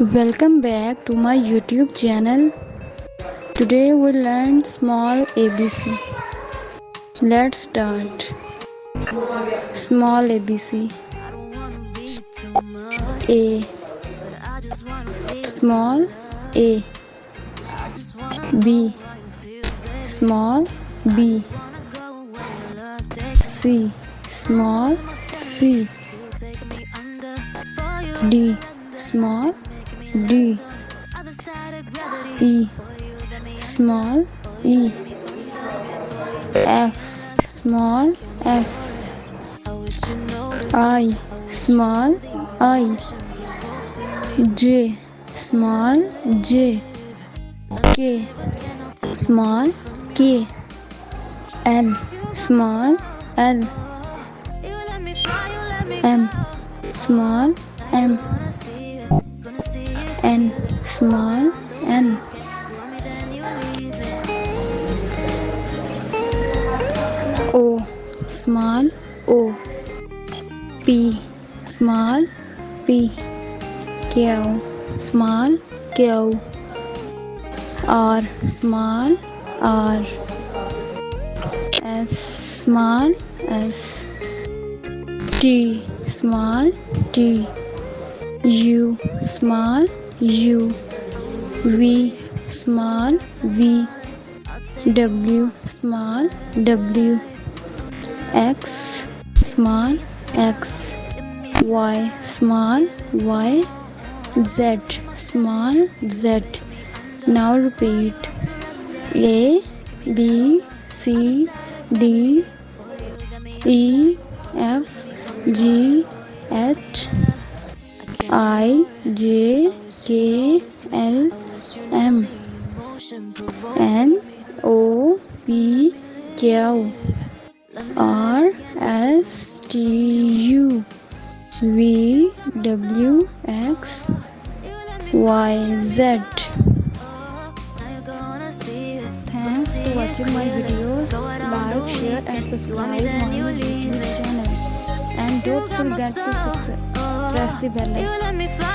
Welcome back to my YouTube channel. Today we'll learn small ABC. Let's start. Small ABC. A. Small A. B. Small B. C. Small C. D. Small D. E. Small E. F. Small F. I. Small I. J. Small J. K. Small K. L. Small L. M. Small M. N. Small N. O. Small O. P. Small P. Q. Small Q. R. Small R. S. Small S. T. Small T. U. Small U. V. Small V. W. Small W. X. Small X. Y. Small Y. Z. Small Z. Now repeat. A. B. C. D. E. F. G. H. I. J. K. L. M. N. O. P. Q. R. S. T. U. V. W. X. Y. Z. Thanks for watching my videos. Like, share and subscribe my YouTube channel. And don't forget to press the bell icon.